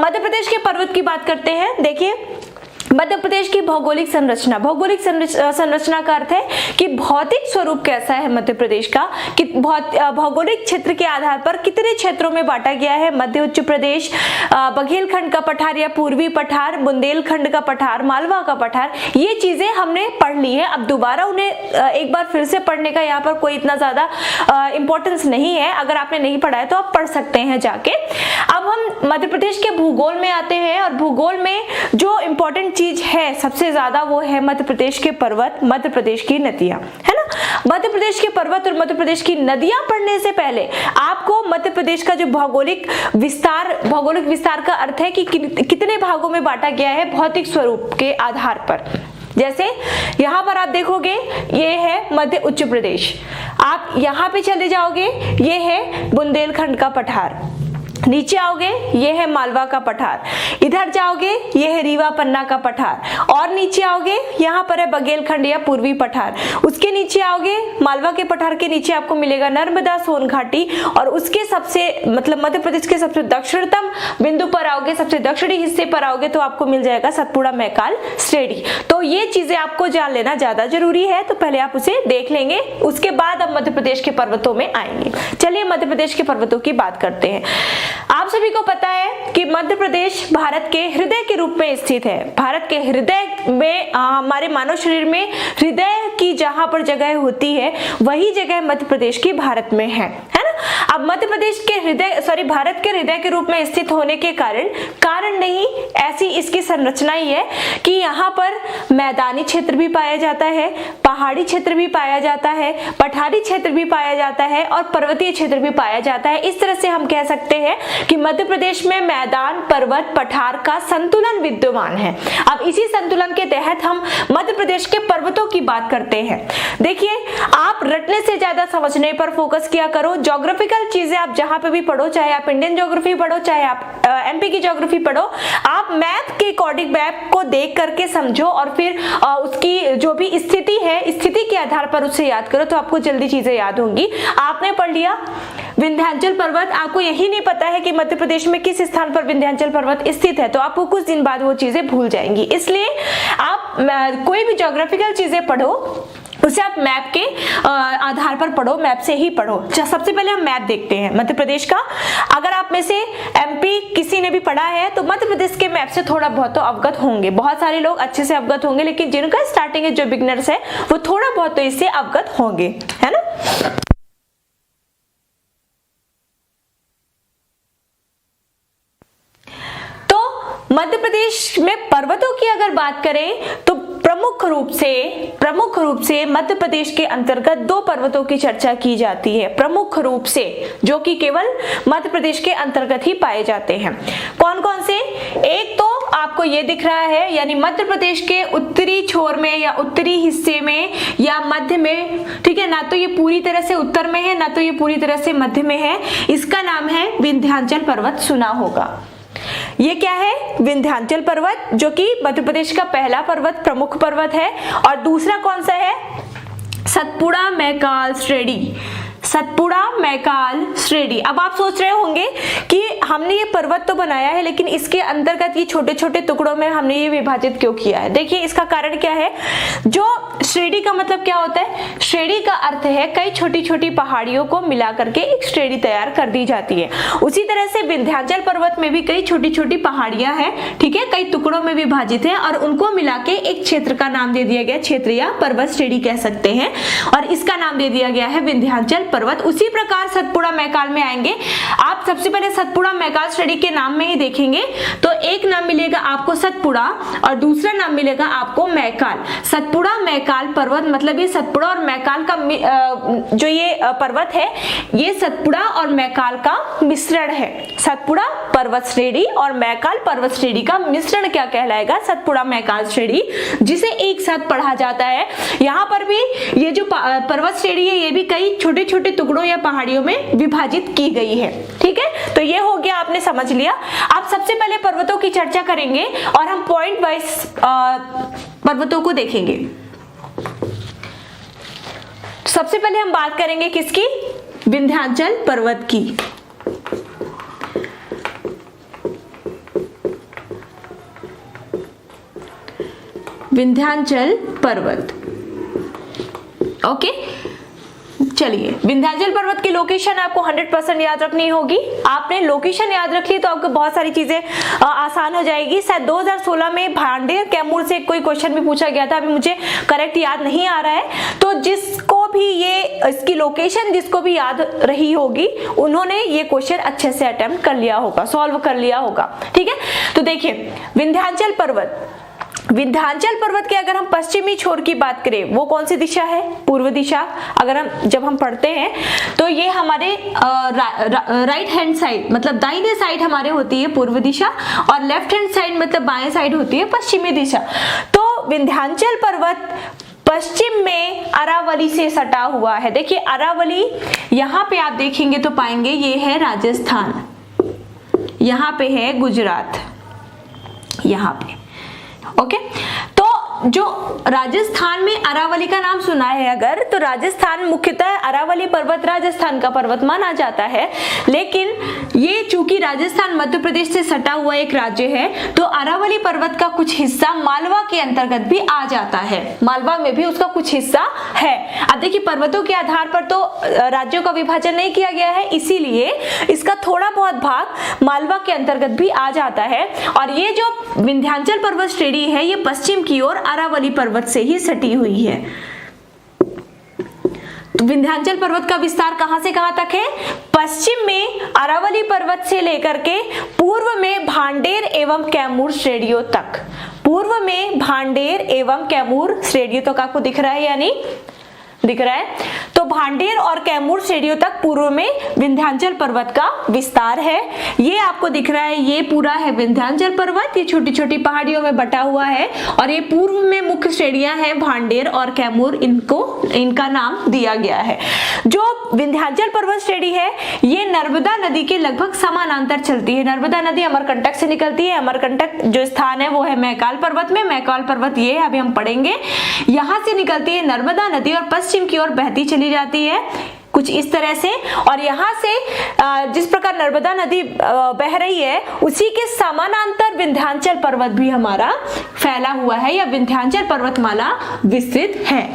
मध्य प्रदेश के पर्वत की बात करते हैं। देखिए मध्य प्रदेश की भौगोलिक संरचना, भौगोलिक संरचना का अर्थ है कि भौतिक स्वरूप कैसा है मध्य प्रदेश का, कि भौगोलिक क्षेत्र के आधार पर कितने क्षेत्रों में बांटा गया है। मध्य उच्च प्रदेश, बघेलखंड का पठार या पूर्वी पठार, बुंदेलखंड का पठार, मालवा का पठार, ये चीजें हमने पढ़ ली है। अब दोबारा उन्हें एक बार फिर से पढ़ने का यहाँ पर कोई इतना ज्यादा इंपॉर्टेंस नहीं है। अगर आपने नहीं पढ़ा है तो आप पढ़ सकते हैं जाके। अब हम मध्य प्रदेश के भूगोल में आते हैं, और भूगोल में जो इंपॉर्टेंट चीज है सबसे ज्यादा वो है मध्य प्रदेश के पर्वत, मध्य प्रदेश की नदियां, है ना। मध्य प्रदेश के पर्वत और मध्य प्रदेश की नदियां पढ़ने से पहले आपको मध्य प्रदेश का जो भौगोलिक विस्तार का अर्थ है कि कितने भागों में बांटा गया है भौतिक स्वरूप के आधार पर। जैसे यहाँ पर आप देखोगे ये है मध्य उच्च प्रदेश, आप यहाँ पे चले जाओगे ये है बुंदेलखंड का पठार, नीचे आओगे ये है मालवा का पठार, इधर जाओगे ये है रीवा पन्ना का पठार, और नीचे आओगे यहाँ पर है बघेलखंड या पूर्वी पठार, उसके नीचे आओगे मालवा के पठार के नीचे आपको मिलेगा नर्मदा सोन घाटी, और उसके सबसे मतलब मध्य प्रदेश के सबसे दक्षिणतम बिंदु पर आओगे, सबसे दक्षिणी हिस्से पर आओगे तो आपको मिल जाएगा सतपुड़ा मैकाल श्रेणी। तो ये चीजें आपको जान लेना ज्यादा जरूरी है, तो पहले आप उसे देख लेंगे, उसके बाद अब मध्य प्रदेश के पर्वतों में आएंगे। चलिए मध्य प्रदेश के पर्वतों की बात करते हैं। आप सभी को पता है कि मध्य प्रदेश भारत के हृदय के रूप में स्थित है। भारत के हृदय में हमारे मानव शरीर में हृदय की जहां पर जगह होती है वही जगह मध्य प्रदेश की भारत में है ना। अब मध्य प्रदेश के भारत के हृदय के रूप में स्थित होने के कारण नहीं, ऐसी इसकी संरचना ही है कि यहाँ पर मैदानी क्षेत्र भी पाया जाता है, पहाड़ी क्षेत्र भी पाया जाता है, पठारी क्षेत्र भी पाया जाता है, और पर्वतीय क्षेत्र भी पाया जाता है। इस तरह से हम कह सकते हैं कि मध्य प्रदेश में मैदान, पर्वत, पठार का संतुलन विद्यमान है। अब इसी संतुलन के तहत हम मध्य प्रदेश के पर्वतों की बात करते हैं। देखिए आप रटने से ज्यादा समझने पर फोकस किया करो। ज्योग्राफिकल चीजें आप जहां पे भी पढ़ो, चाहे आप इंडियन ज्योग्राफी पढ़ो, चाहे आप एमपी की ज्योग्राफी पढ़ो, आप मैप के अकॉर्डिंग मैप को देख करके समझो, और फिर उसकी जो भी स्थिति है, स्थिति के आधार पर उसे याद करो, तो आपको जल्दी चीजें याद होंगी। आपने पढ़ लिया विंध्याचल पर्वत, आपको यही नहीं पता है कि मध्य प्रदेश में किस स्थान पर विंध्याचल पर्वत स्थित है, तो आपको कुछ दिन बाद वो चीजें भूल जाएंगी। इसलिए आप कोई भी ज्योग्राफिकल चीजें पढ़ो उसे आप मैप के आधार पर पढ़ो, मैप से ही पढ़ो। सबसे पहले हम मैप देखते हैं मध्य प्रदेश का। अगर आप में से एमपी किसी ने भी पढ़ा है तो मध्य प्रदेश के मैप से थोड़ा बहुत तो अवगत होंगे। बहुत सारे लोग अच्छे से अवगत होंगे, लेकिन जिनका स्टार्टिंग है, जो बिगनर्स है, वो थोड़ा बहुत तो इससे अवगत होंगे, है ना। मध्य प्रदेश में पर्वतों की अगर बात करें तो प्रमुख रूप से मध्य प्रदेश के अंतर्गत दो पर्वतों की चर्चा की जाती है, प्रमुख रूप से, जो कि केवल मध्य प्रदेश के अंतर्गत ही पाए जाते हैं। कौन कौन से? एक तो आपको ये दिख रहा है, यानी मध्य प्रदेश के उत्तरी छोर में या उत्तरी हिस्से में या मध्य में, ठीक है ना, तो ये पूरी तरह से उत्तर में है, ना तो ये पूरी तरह से मध्य में है। इसका नाम है विंध्याचल पर्वत, सुना होगा। ये क्या है? विंध्याचल पर्वत, जो कि मध्य प्रदेश का पहला पर्वत, प्रमुख पर्वत है। और दूसरा कौन सा है? सतपुड़ा मैकाल श्रेणी, सतपुड़ा मैकाल श्रेणी। अब आप सोच रहे होंगे कि हमने ये पर्वत तो बनाया है, लेकिन इसके अंतर्गत ये छोटे छोटे टुकड़ों में हमने ये विभाजित क्यों किया है? देखिए इसका कारण क्या है। जो श्रेणी का मतलब क्या होता है? श्रेणी का अर्थ है कई छोटी छोटी पहाड़ियों को मिला करके एक श्रेणी तैयार कर दी जाती है। उसी तरह से विंध्याचल पर्वत में भी कई छोटी छोटी पहाड़ियां हैं, ठीक है, कई टुकड़ों में विभाजित है, और उनको मिला के एक क्षेत्र का नाम दे दिया गया, क्षेत्र या पर्वत श्रेणी कह सकते हैं, और इसका नाम दे दिया गया है विंध्याचल पर्वत। उसी प्रकार सतपुड़ा मैकाल में आएंगे। आप सबसे पहले सतपुड़ा मैकाल श्रेणी के नाम में ही देखेंगे तो एक नाम मिलेगा आपको सतपुड़ा और दूसरा नाम मिलेगा आपको मैकाल। सतपुड़ा मैकाल पर्वत मतलब ये सतपुड़ा और मैकाल का जो ये पर्वत है, ये सतपुड़ा और मैकाल का मिश्रण है। सतपुड़ा पर्वत श्रेणी और मैकाल पर्वत श्रेणी का मिश्रण क्या कहलाएगा? सतपुड़ा मैकाल श्रेणी, जिसे एक साथ पढ़ा जाता है। यहाँ पर भी ये जो पर्वत श्रेणी है, ये भी कई छोटे छोटे टुकड़ों या पहाड़ियों में विभाजित की गई है, ठीक है। तो ये हो गया, आपने समझ लिया। आप सबसे पहले पर्वतों की चर्चा करेंगे और हम पॉइंट वाइज पर्वतों को देखेंगे। सबसे पहले हम बात करेंगे किसकी? विंध्याचल पर्वत की। विंध्याचल पर्वत। ओके, चलिए, विंध्याचल पर्वत की लोकेशन आपको 100% याद रखनी होगी। आपने लोकेशन याद रख ली तो आपको बहुत सारी चीजें आसान हो जाएगी। शायद 2016 में भांडेर कैमूर से कोई क्वेश्चन भी पूछा गया था, अभी मुझे करेक्ट याद नहीं आ रहा है। तो जिसको भी ये इसकी लोकेशन जिसको भी याद रही होगी उन्होंने ये क्वेश्चन अच्छे से अटेम्प्ट कर लिया होगा, सॉल्व कर लिया होगा। ठीक है, तो देखिए विंध्याचल पर्वत, विंध्याचल पर्वत के अगर हम पश्चिमी छोर की बात करें, वो कौन सी दिशा है? पूर्व दिशा। अगर हम जब हम पढ़ते हैं तो ये हमारे राइट हैंड साइड मतलब दाहिने साइड हमारे होती है पूर्व दिशा, और लेफ्ट हैंड साइड मतलब बाएं साइड होती है पश्चिमी दिशा। तो विंध्याचल पर्वत पश्चिम में अरावली से सटा हुआ है। देखिए अरावली यहाँ पे आप देखेंगे तो पाएंगे ये है राजस्थान, यहाँ पे है गुजरात, यहाँ पे। ओके, तो जो राजस्थान में अरावली का नाम सुना है अगर, तो राजस्थान मुख्यतः अरावली पर्वत राजस्थान का पर्वत माना जाता है, लेकिन ये चूंकि राजस्थान मध्य प्रदेश से सटा हुआ एक राज्य है तो अरावली पर्वत का कुछ हिस्सा मालवा के अंतर्गत भी आ जाता है, मालवा में भी उसका कुछ हिस्सा है। अब देखिए पर्वतों के आधार पर तो राज्यों का विभाजन नहीं किया गया है, इसीलिए इसका थोड़ा बहुत भाग मालवा के अंतर्गत भी आ जाता है। और ये जो विंध्याचल पर्वत श्रेणी है ये पश्चिम की ओर अरावली पर्वत से ही सटी हुई है। तो विंध्याचल पर्वत का विस्तार कहां से कहां तक है? पश्चिम में अरावली पर्वत से लेकर के पूर्व में भांडेर एवं कैमूर श्रेणियों तक, पूर्व में भांडेर एवं कैमूर श्रेणियों तक आपको दिख रहा है या नहीं दिख रहा है? तो भांडेर और कैमूर श्रेणियों तक पूर्व में विंध्याचल पर्वत का विस्तार है। ये आपको दिख रहा है, ये पूरा है विंध्याचल पर्वत, ये छोटी छोटी पहाड़ियों में बटा हुआ है, और ये पूर्व में मुख्य श्रेणियां हैं भांडेर और कैमूर, इनका नाम दिया गया है। जो विंध्याचल पर्वत श्रेणी है ये नर्मदा नदी के लगभग समानांतर चलती है। नर्मदा नदी अमरकंटक से निकलती है, अमरकंटक जो स्थान है वो है मैकाल पर्वत में, मैकाल पर्वत ये अभी हम पढ़ेंगे, यहाँ से निकलती है नर्मदा नदी और पश्चिम की ओर बहती चली जाती है कुछ इस तरह से। और यहाँ से जिस प्रकार नर्मदा नदी बह रही है उसी के समानांतर विंध्याचल पर्वत भी हमारा फैला हुआ है, या विंध्याचल पर्वतमाला विस्तृत है।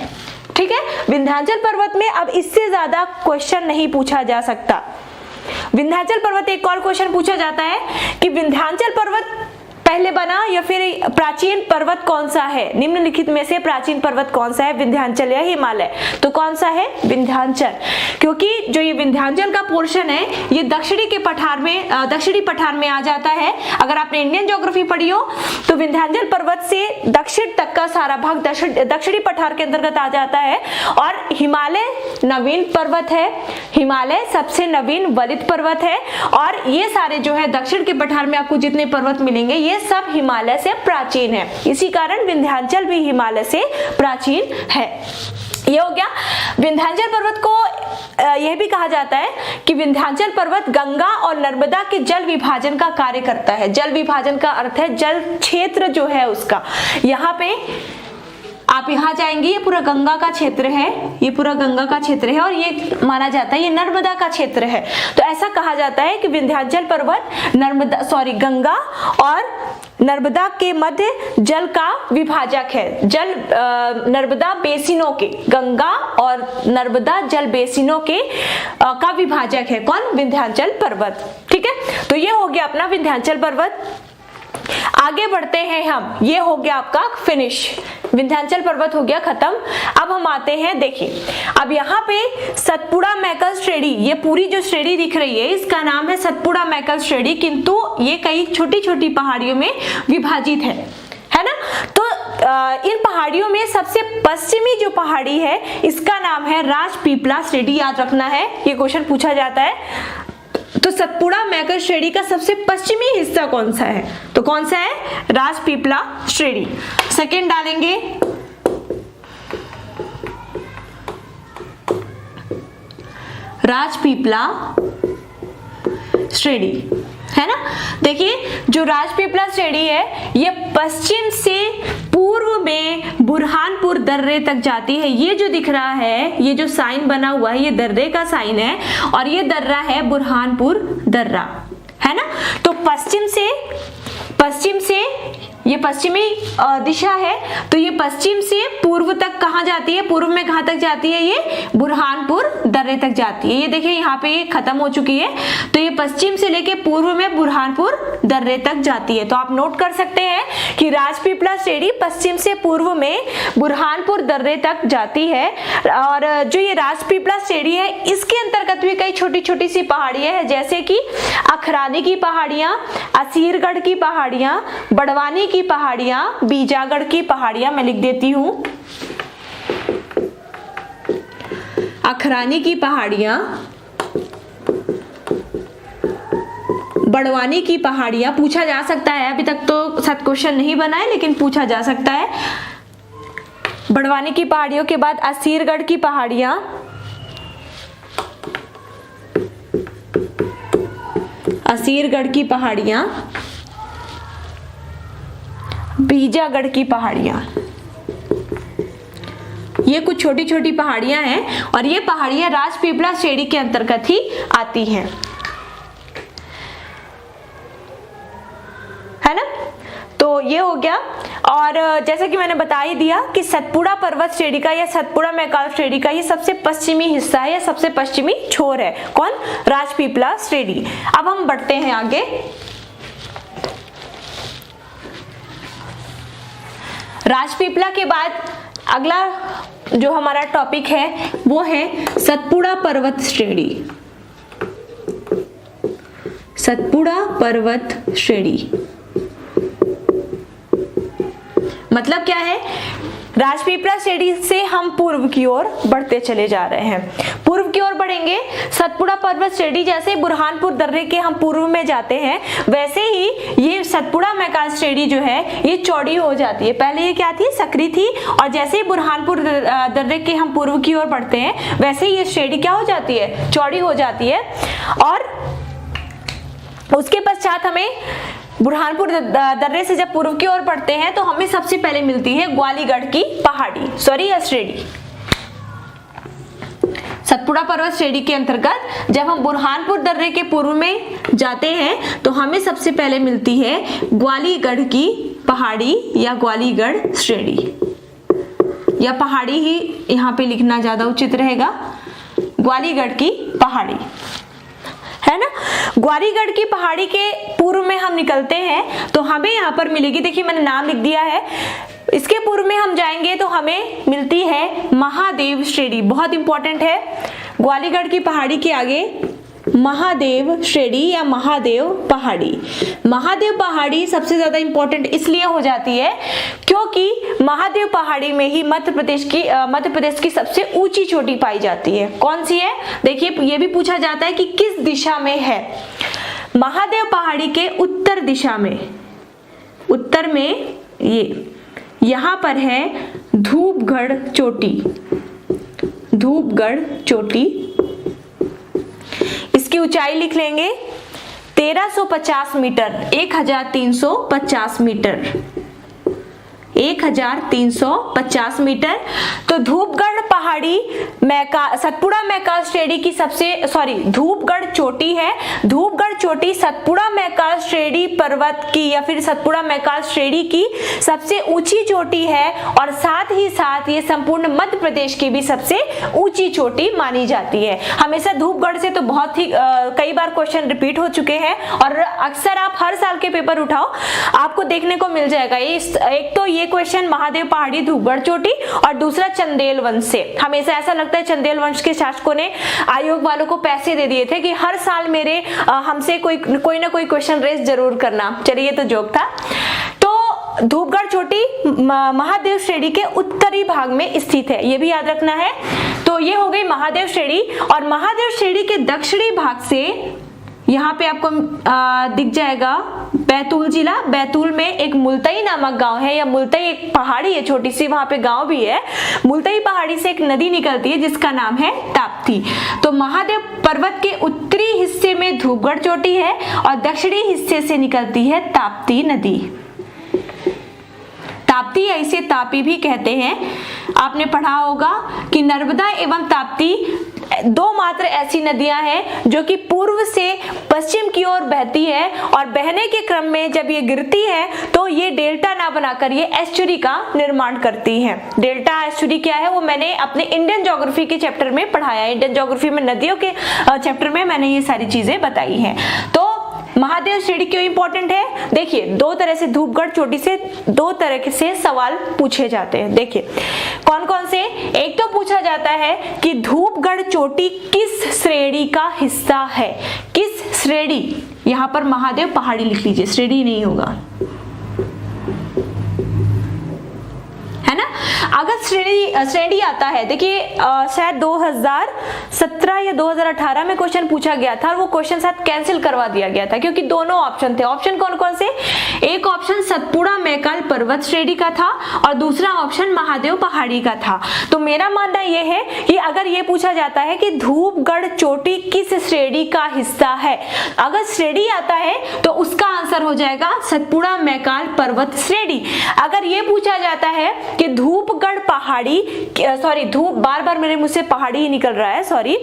ठीक है, विंध्याचल पर्वत में अब इससे ज्यादा क्वेश्चन नहीं पूछा जा सकता। विंध्याचल पर्वत एक और क्वेश्चन पूछा जाता है कि विंध्याचल पर्वत पहले बना या फिर प्राचीन पर्वत कौन सा है? निम्नलिखित में से प्राचीन पर्वत कौन सा है, विंध्याचल या हिमालय? तो कौन सा है? विंध्याचल, क्योंकि जो ये विंध्याचल का पोर्शन है ये दक्षिणी पठार में आ जाता है। अगर आपने इंडियन ज्योग्राफी पढ़ी हो तो विंध्याचल पर्वत से दक्षिण तक का सारा भाग दक्षिणी पठार के अंतर्गत आ जाता है, और हिमालय नवीन पर्वत है, हिमालय सबसे नवीन वलित पर्वत है, और ये सारे जो है दक्षिण के पठार में आपको जितने पर्वत मिलेंगे ये सब हिमालय से प्राचीन है, इसी कारण विंध्याचल भी हिमालय से प्राचीन है। ये हो गया। विंध्याचल पर्वत को यह भी कहा जाता है कि विंध्याचल पर्वत गंगा और नर्मदा के जल विभाजन का कार्य करता है। जल विभाजन का अर्थ है जल क्षेत्र जो है उसका, यहाँ पे आप यहाँ जाएंगे ये पूरा गंगा का क्षेत्र है, ये पूरा गंगा का क्षेत्र है, और ये माना जाता है ये नर्मदा का क्षेत्र है। तो ऐसा कहा जाता है कि विंध्याचल पर्वत गंगा और नर्मदा के मध्य जल का विभाजक है। जल नर्मदा बेसिनों के, गंगा और नर्मदा जल बेसिनों के का विभाजक है कौन? विंध्याचल पर्वत। ठीक है, तो ये हो गया अपना विंध्याचल पर्वत। आगे बढ़ते हैं हम, ये हो गया आपका फिनिश, विंध्याचल पर्वत हो गया खत्म। अब हम आते हैं, देखिए अब यहाँ पे सतपुड़ा मैकल श्रेणी, ये पूरी जो श्रेणी दिख रही है इसका नाम है सतपुड़ा मैकल श्रेणी, किंतु ये कई छोटी छोटी पहाड़ियों में विभाजित है ना। तो इन पहाड़ियों में सबसे पश्चिमी जो पहाड़ी है इसका नाम है राजपीपला श्रेणी, याद रखना है, ये क्वेश्चन पूछा जाता है। तो सतपुड़ा मैकल श्रेणी का सबसे पश्चिमी हिस्सा कौन सा है? तो कौन सा है? राजपीपला श्रेणी। सेकंड डालेंगे राजपीपला श्रेणी, है ना। देखिए जो राजपीपला श्रेणी है ये पश्चिम से पूर्व में बुरहानपुर दर्रे तक जाती है। ये जो दिख रहा है, ये जो साइन बना हुआ है ये दर्रे का साइन है, और ये दर्रा है बुरहानपुर दर्रा, है ना। तो पश्चिम से ये पश्चिमी दिशा है, तो ये पश्चिम से पूर्व तक कहाँ जाती है, पूर्व में कहाँ तक जाती है, ये बुरहानपुर दर्रे तक जाती है। ये देखिए यहाँ पे ये खत्म हो चुकी है, तो ये पश्चिम से लेके पूर्व में बुरहानपुर दर्रे तक जाती है। तो आप नोट कर सकते हैं कि राजपीपला श्रेणी पश्चिम से पूर्व में बुरहानपुर दर्रे तक जाती है। और जो ये राजपीपला श्रेणी है, इसके अंतर्गत भी कई छोटी छोटी सी पहाड़ियां हैं, जैसे कि अखरानी की पहाड़ियां, असीरगढ़ की पहाड़ियां, बड़वानी की पहाड़ियां, बीजागढ़ की पहाड़ियां। मैं लिख देती हूं, अखरानी की पहाड़ियां, बड़वानी की पहाड़ियां। पूछा जा सकता है, अभी तक तो सत क्वेश्चन नहीं बना है लेकिन पूछा जा सकता है। बड़वानी की पहाड़ियों के बाद असीरगढ़ की पहाड़ियां, असीरगढ़ की पहाड़ियां, बीजागढ़ की पहाड़ियां। ये कुछ छोटी छोटी पहाड़ियां हैं और ये पहाड़ियां राजपीपला श्रेणी के अंतर्गत ही आती हैं, है ना। तो ये हो गया। और जैसा कि मैंने बता ही दिया कि सतपुड़ा पर्वत श्रेणी का या सतपुड़ा मैकाल श्रेणी का ये सबसे पश्चिमी हिस्सा है या सबसे पश्चिमी छोर है। कौन? राजपीपला श्रेणी। अब हम बढ़ते हैं आगे। राजपीपला के बाद अगला जो हमारा टॉपिक है वो है सतपुड़ा पर्वत श्रेणी। सतपुड़ा पर्वत श्रेणी मतलब क्या है? राजपीपला श्रेणी से हम पूर्व की ओर बढ़ते चले जा रहे हैं। पूर्व की ओर बढ़ेंगे, सतपुड़ा पर्वत श्रेणी जैसे बुरहानपुर दर्रे के हम पूर्व में जाते हैं, वैसे ही ये सतपुड़ा मैकाल श्रेणी जो है ये चौड़ी हो जाती है। पहले ये क्या थी? सकरी थी, और जैसे ही बुरहानपुर दर्रे के हम पूर्व की ओर बढ़ते हैं वैसे ही ये श्रेणी क्या हो जाती है? चौड़ी हो जाती है। और उसके पश्चात हमें बुरहानपुर दर्रे से जब पूर्व की ओर बढ़ते हैं तो हमें सबसे पहले मिलती है ग्वालीगढ़ की पहाड़ी, सॉरी श्रेणी। सतपुड़ा पर्वत श्रेणी के अंतर्गत जब हम बुरहानपुर दर्रे के पूर्व में जाते हैं तो हमें सबसे पहले मिलती है ग्वालीगढ़ की पहाड़ी या ग्वालीगढ़ श्रेणी, या पहाड़ी ही यहाँ पे लिखना ज्यादा उचित रहेगा, ग्वालीगढ़ की पहाड़ी, है ना। ग्वालीगढ़ की पहाड़ी के पूर्व में हम निकलते हैं तो हमें यहाँ पर मिलेगी, देखिए मैंने नाम लिख दिया है, इसके पूर्व में हम जाएंगे तो हमें मिलती है महादेव श्रेणी, बहुत इंपॉर्टेंट है। ग्वालीगढ़ की पहाड़ी के आगे महादेव श्रेणी या महादेव पहाड़ी। महादेव पहाड़ी सबसे ज्यादा इंपॉर्टेंट इसलिए हो जाती है क्योंकि महादेव पहाड़ी में ही मध्य प्रदेश की सबसे ऊंची चोटी पाई जाती है। कौन सी है? देखिए ये भी पूछा जाता है कि किस दिशा में है। महादेव पहाड़ी के उत्तर दिशा में, उत्तर में ये यहां पर है धूपगढ़ चोटी, धूपगढ़ चोटी। इसकी ऊंचाई लिख लेंगे 1350 मीटर, 1350 मीटर, 1350 मीटर। तो धूपगढ़ पहाड़ी सतपुड़ा मैकाल श्रेणी की धूपगढ़ चोटी है। धूपगढ़ चोटी सतपुड़ा मैकाल श्रेणी पर्वत की या फिर सतपुड़ा मैकाल श्रेणी की सबसे ऊंची चोटी है और साथ ही साथ ये संपूर्ण मध्य प्रदेश की भी सबसे ऊंची चोटी मानी जाती है। हमेशा धूपगढ़ से तो बहुत ही कई बार क्वेश्चन रिपीट हो चुके हैं और अक्सर आप हर साल के पेपर उठाओ आपको देखने को मिल जाएगा। एक तो ये क्वेश्चन महादेव पहाड़ी धूपगढ़ चोटी और दूसरा चंदेल वंश से। हमेशा ऐसा लगता है चंदेल वंश के शासकों ने आयोग वालों को पैसे दे दिए थे कि हर साल मेरे हमसे कोई ना कोई क्वेश्चन रेस जरूर करना। चलिए तो जोक था। तो धूपगढ़ चोटी महादेव श्रेणी के उत्तरी भाग में स्थित है, ये भी याद रखना है। तो ये हो गई महादेव श्रेणी। और महादेव श्रेणी के दक्षिणी भाग से यहाँ पे आपको दिख जाएगा बैतूल जिला। बैतूल में एक मुलतई नामक गांव है, या मुलतई एक पहाड़ी है छोटी सी, वहां पे गांव भी है। मुलतई पहाड़ी से एक नदी निकलती है जिसका नाम है ताप्ती। तो महादेव पर्वत के उत्तरी हिस्से में धूपगढ़ चोटी है और दक्षिणी हिस्से से निकलती है ताप्ती नदी। ताप्ती या इसे तापी भी कहते हैं। आपने पढ़ा होगा कि नर्मदा एवं ताप्ती दो मात्र ऐसी नदियां हैं जो कि पूर्व से पश्चिम की ओर बहती है और बहने के क्रम में जब ये गिरती है तो ये डेल्टा ना बनाकर ये एस्चुरी का निर्माण करती हैं। डेल्टा एस्चुरी क्या है वो मैंने अपने इंडियन ज्योग्राफी के चैप्टर में पढ़ाया है। इंडियन ज्योग्राफी में नदियों के चैप्टर में मैंने ये सारी चीजें बताई हैं। तो महादेव श्रेणी क्यों इंपॉर्टेंट है? देखिए, दो तरह से धूपगढ़ चोटी से दो तरह से सवाल पूछे जाते हैं। देखिए कौन कौन से। एक तो पूछा जाता है कि धूपगढ़ चोटी किस श्रेणी का हिस्सा है। किस श्रेणी, यहां पर महादेव पहाड़ी लिख लीजिए, श्रेणी नहीं होगा, है ना। अगर श्रेणी आता है, देखिए शायद 2017 या 2018 में क्वेश्चन पूछा गया था और वो क्वेश्चन शायद कैंसिल करवा दिया गया था क्योंकि दोनों ऑप्शन थे। ऑप्शन कौन कौन से? एक ऑप्शन सतपुड़ा मैकाल पर्वत श्रेणी का था और दूसरा ऑप्शन महादेव पहाड़ी का था। तो मेरा मानना यह है कि अगर ये पूछा जाता है कि धूपगढ़ चोटी किस श्रेणी का हिस्सा है, अगर श्रेणी आता है तो उसका आंसर हो जाएगा सतपुड़ा मैकाल पर्वत श्रेणी। अगर ये पूछा जाता है कि धूपगढ़ पहाड़ी, सॉरी बार बार मेरे मुंह से पहाड़ी ही निकल रहा है, सॉरी,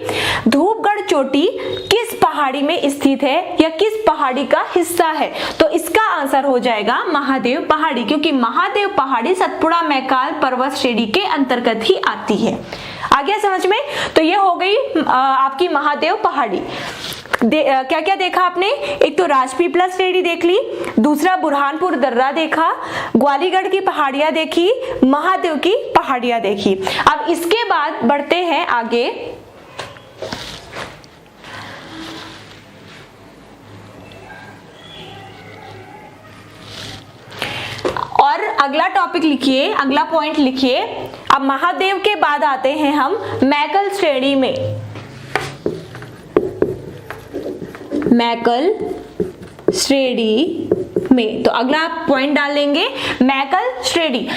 धूपगढ़ चोटी किस पहाड़ी में स्थित है या किस पहाड़ी का हिस्सा है, तो इसका आंसर हो जाएगा महादेव पहाड़ी, क्योंकि महादेव पहाड़ी सतपुड़ा मैकाल पर्वत श्रेणी के अंतर्गत ही आती है। आ गया समझ में? तो ये हो गई आपकी महादेव पहाड़ी। क्या क्या देखा आपने? एक तो राजपीपला श्रेणी देख ली, दूसरा बुरहानपुर दर्रा देखा, ग्वालीगढ़ की पहाड़ियां देखी, महादेव की पहाड़ियां देखी। अब इसके बाद बढ़ते हैं आगे। और अगला टॉपिक लिखिए, अगला पॉइंट लिखिए। अब महादेव के बाद आते हैं हम मैकल श्रेणी में। मैकल श्रेणी में तो अगला पॉइंट डाल लेंगे मैकल श्रेणी।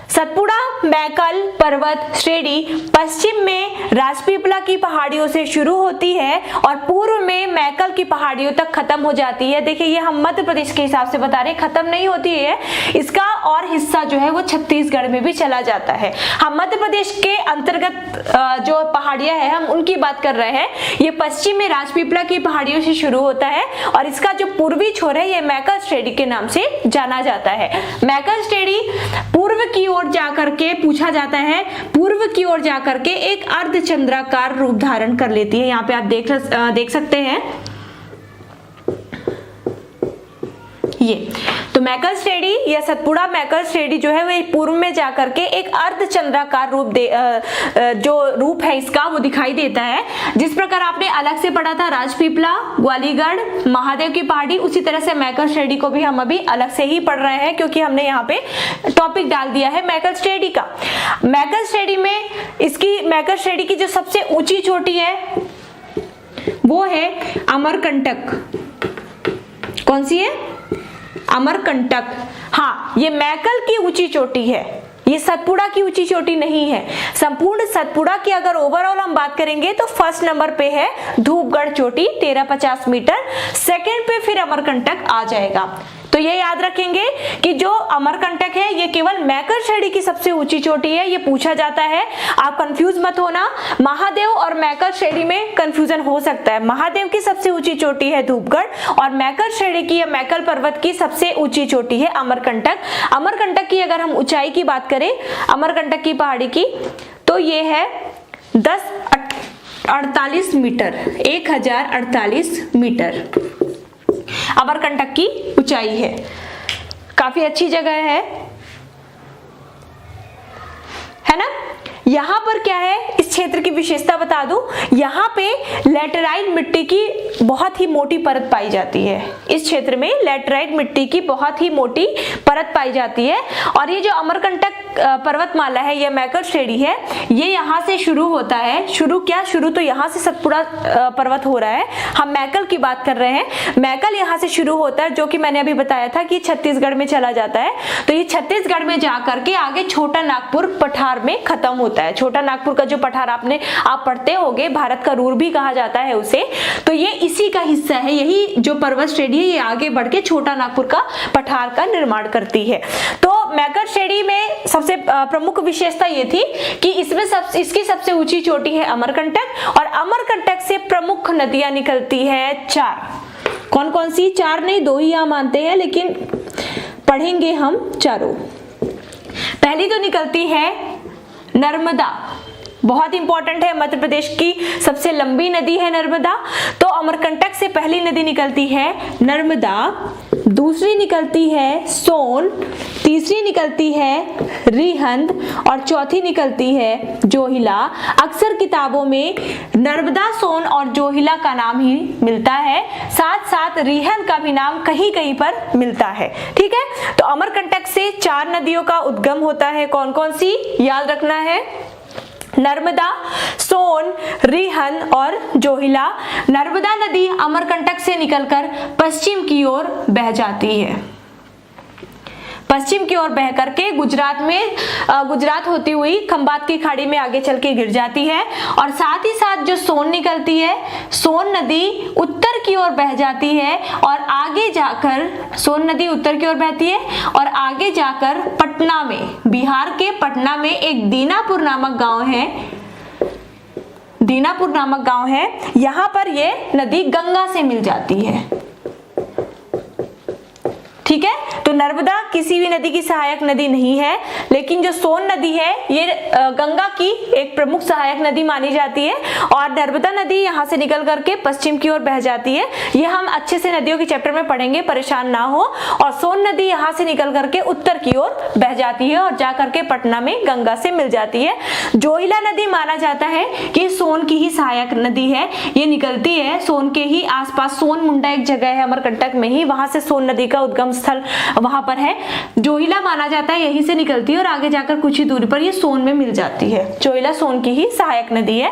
सतपुड़ा मैकल पर्वत श्रेणी पश्चिम में राजपीपला की पहाड़ियों से शुरू होती है और पूर्व में मैकल की पहाड़ियों तक खत्म हो जाती है। देखिए ये हम मध्य प्रदेश के हिसाब से बता रहे हैं, खत्म नहीं होती है, इसका और हिस्सा जो है वो छत्तीसगढ़ में भी चला जाता है। हम मध्य प्रदेश के अंतर्गत जो पहाड़ियां हैं हम उनकी बात कर रहे हैं। ये पश्चिम में राजपीपला की पहाड़ियों से शुरू होता है और इसका जो पूर्वी छोर है ये मैकल श्रेणी के नाम से जाना जाता है। मैकल श्रेणी पूर्व की ओर जाकर के पूछा जाता है, पूर्व की ओर जाकर के एक अर्धचंद्राकार रूप धारण कर लेती है। यहाँ पे आप देख सकते हैं ये तो मैकल श्रेणी या सतपुड़ा मैकल श्रेणी जो है वह पूर्व में जाकर के एक अर्धचंद्राकार रूप जो रूप है इसका वो दिखाई देता है। जिस प्रकार आपने अलग से पढ़ा था राजपीपला, ग्वालीगढ़, महादेव की पहाड़ी, उसी तरह से मैकल श्रेणी को भी हम अभी अलग से ही पढ़ रहे हैं क्योंकि हमने यहाँ पे टॉपिक डाल दिया है मैकल श्रेणी का। मैकल श्रेणी में इसकी मैकल श्रेणी की जो सबसे ऊंची चोटी है वो है अमरकंटक। कौन सी है? अमरकंटक। हाँ, ये मैकल की ऊंची चोटी है, ये सतपुड़ा की ऊंची चोटी नहीं है। संपूर्ण सतपुड़ा की अगर ओवरऑल हम बात करेंगे तो फर्स्ट नंबर पे है धूपगढ़ चोटी 1350 मीटर, सेकंड पे फिर अमरकंटक आ जाएगा। तो ये याद रखेंगे कि जो अमरकंटक है ये केवल मैकल श्रेणी की सबसे ऊंची चोटी है, ये पूछा जाता है। आप कंफ्यूज मत होना, महादेव और मैकल श्रेणी में कंफ्यूजन हो सकता है। महादेव की सबसे ऊंची चोटी है धूपगढ़ और मैकल श्रेणी की या मैकल पर्वत की सबसे ऊंची चोटी है अमरकंटक। अमरकंटक की अगर हम ऊंचाई की बात करें, अमरकंटक की पहाड़ी की, तो ये है 1048 मीटर, 1048 मीटर अमरकंटक की ऊंचाई है। काफी अच्छी जगह है ना। यहाँ पर क्या है, इस क्षेत्र की विशेषता बता दूं, यहाँ पे लैटेराइट मिट्टी की बहुत ही मोटी परत पाई जाती है। इस क्षेत्र में लैटेराइट मिट्टी की बहुत ही मोटी परत पाई जाती है और ये जो अमरकंटक पर्वतमाला है, ये मैकल श्रेणी है, ये यहाँ से शुरू होता है। शुरू तो यहाँ से सतपुड़ा पर्वत हो रहा है, हम मैकल की बात कर रहे हैं। मैकल यहाँ से शुरू होता है जो कि मैंने अभी बताया था कि छत्तीसगढ़ में चला जाता है। तो ये छत्तीसगढ़ में जाकर के आगे छोटा नागपुर पठार में खत्म होता होता है। छोटा नागपुर का जो पठार आप पढ़ते होंगे, भारत का रूर भी कहा जाता है उसे, तो ये इसी का हिस्सा है। यही जो पर्वत श्रेणी है ये आगे बढ़ के छोटा नागपुर का पठार का निर्माण करती है। तो मैकल श्रेणी में सबसे प्रमुख विशेषता ये थी कि इसकी सबसे ऊंची चोटी है अमरकंटक, और अमरकंटक से प्रमुख नदियां निकलती हैं 4। कौन कौन सी? 4 नहीं, 2 ही यहां मानते हैं, लेकिन पढ़ेंगे हम चारों। पहली तो निकलती है नर्मदा, बहुत इंपॉर्टेंट है, मध्य प्रदेश की सबसे लंबी नदी है नर्मदा। तो अमरकंटक से पहली नदी निकलती है नर्मदा, दूसरी निकलती है सोन, तीसरी निकलती है रिहंद और चौथी निकलती है जोहिला। अक्सर किताबों में नर्मदा, सोन और जोहिला का नाम ही मिलता है, साथ साथ रिहंद का भी नाम कहीं कहीं पर मिलता है। ठीक है, तो अमरकंटक से 4 नदियों का उद्गम होता है। कौन कौन सी? याद रखना है, नर्मदा, सोन, रिहंद और जोहिला। नर्मदा नदी अमरकंटक से निकलकर पश्चिम की ओर बह जाती है, पश्चिम की ओर बह करके गुजरात होती हुई खंबात की खाड़ी में आगे चल के गिर जाती है। और साथ ही साथ जो सोन निकलती है, सोन नदी उत्तर की ओर बह जाती है और आगे जाकर सोन नदी उत्तर की ओर बहती है और आगे जाकर पटना में, बिहार के पटना में एक दीनापुर नामक गांव है, दीनापुर नामक गांव है, यहां पर ये नदी गंगा से मिल जाती है। ठीक है, तो नर्मदा किसी भी नदी की सहायक नदी नहीं है, लेकिन जो सोन नदी है ये गंगा की एक प्रमुख सहायक नदी मानी जाती है। और नर्मदा नदी यहां से निकल करके पश्चिम की ओर बह जाती है। ये हम अच्छे से नदियों के चैप्टर में पढ़ेंगे, परेशान ना हो। और सोन नदी यहां से निकल करके उत्तर की ओर बह जाती है और जा करके पटना में गंगा से मिल जाती है। जोहिला नदी माना जाता है कि सोन की ही सहायक नदी है, ये निकलती है सोन के ही आसपास। सोन मुंडा एक जगह है अमरकंटक में ही, वहां से सोन नदी का उद्गम स्थल वहां पर है। जोहिला माना जाता है यहीं से निकलती है और आगे जाकर कुछ ही दूरी पर ये सोन में मिल जाती है। जोहिला सोन की ही सहायक नदी है।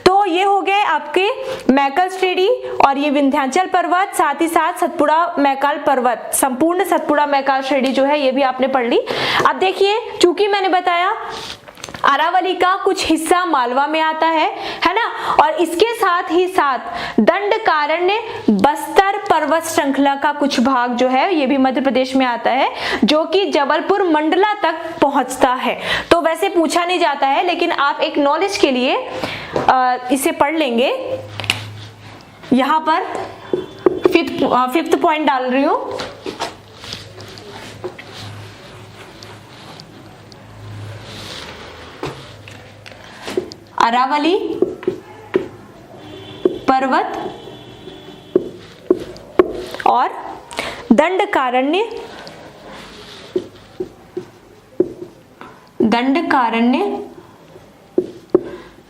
तो ये हो गए आपके मैकल श्रेणी और ये विंध्याचल पर्वत, साथ ही साथ सतपुड़ा मैकाल पर्वत, संपूर्ण सतपुड़ा मैकाल श्रेणी जो है ये भी आपने पढ़ ली। अब देखिए, चूंकि मैंने बताया अरावली का कुछ हिस्सा मालवा में आता है ना, और इसके साथ ही साथ दंडकारण्य बस्तर पर्वत श्रृंखला का कुछ भाग जो है ये भी मध्य प्रदेश में आता है, जो कि जबलपुर मंडला तक पहुंचता है। तो वैसे पूछा नहीं जाता है, लेकिन आप एक नॉलेज के लिए इसे पढ़ लेंगे। यहां पर फिफ्थ पॉइंट डाल रही हूं। अरावली पर्वत और दंडकारण्य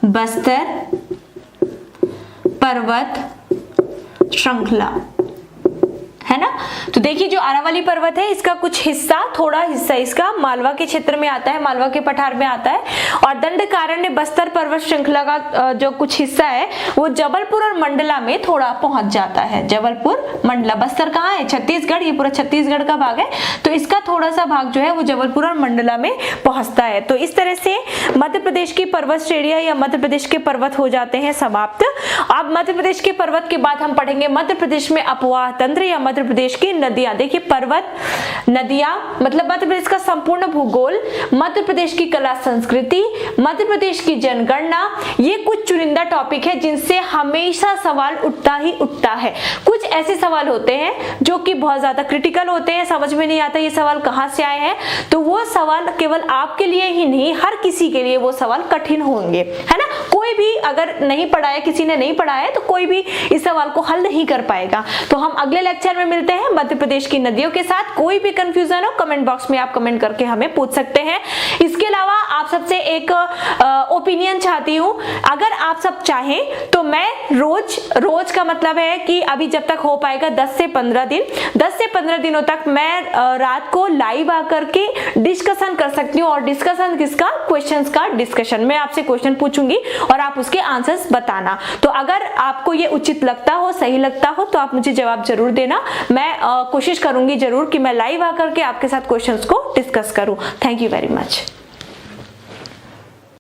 बस्तर पर्वत श्रृंखला है ना। तो देखिए, जो अरावली पर्वत है इसका कुछ हिस्सा, थोड़ा हिस्सा इसका मालवा के क्षेत्र में आता है, मालवा के पठार में आता है। और दंडकारण्य बस्तर पर्वत श्रृंखला का जो कुछ हिस्सा है वो जबलपुर और मंडला में थोड़ा पहुंच जाता है। जबलपुर मंडला, बस्तर कहाँ है? छत्तीसगढ़, ये पूरा छत्तीसगढ़ का भाग है। तो इसका थोड़ा सा भाग जो है वो जबलपुर और मंडला में पहुंचता है। तो इस तरह से मध्य प्रदेश की पर्वत श्रेणियां या मध्य प्रदेश के पर्वत हो जाते हैं समाप्त। अब मध्य प्रदेश के पर्वत के बाद हम पढ़ेंगे मध्य प्रदेश में अपवाह तंत्र या मध्य प्रदेश की नदियां। देखिए, पर्वत, नदियां मतलब मध्य प्रदेश का संपूर्ण भूगोल, मध्य प्रदेश की कला संस्कृति, मध्य प्रदेश की जनगणना, ये कुछ चुनिंदा टॉपिक है जिनसे हमेशा सवाल उठता ही उठता है। कुछ ऐसे सवाल होते हैं जो कि बहुत ज्यादा क्रिटिकल होते हैं, समझ में नहीं आता ये सवाल कहां से आए हैं, तो वो सवाल केवल आपके लिए ही नहीं, हर किसी के लिए वो सवाल कठिन होंगे, है ना। कोई भी अगर नहीं पढ़ा है, किसी ने नहीं पढ़ा है, तो कोई भी इस सवाल को हल नहीं कर पाएगा। तो हम अगले लेक्चर में मिलते हैं मध्य प्रदेश की नदियों के साथ। कोई भी कंफ्यूजन हो कमेंट बॉक्स में आप कमेंट करके हमें पूछ सकते हैं। इसके अलावा आप सबसे एक ओपिनियन चाहती हूं, अगर आप सब चाहें तो मैं रोज का मतलब है कि अभी जब तक हो पाएगा 10 से 15 दिनों तक मैं रात को लाइव आकर के डिस्कशन कर सकती हूँ। और डिस्कशन किसका? क्वेश्चंस का डिस्कशन। मैं आपसे क्वेश्चन पूछूंगी और आप उसके आंसर्स बताना। तो अगर आपको ये उचित लगता हो, सही लगता हो, तो आप मुझे जवाब जरूर देना। मैं कोशिश करूंगी जरूर कि मैं लाइव आकर के आपके साथ क्वेश्चंस को डिस्कस करूं। Thank you very much.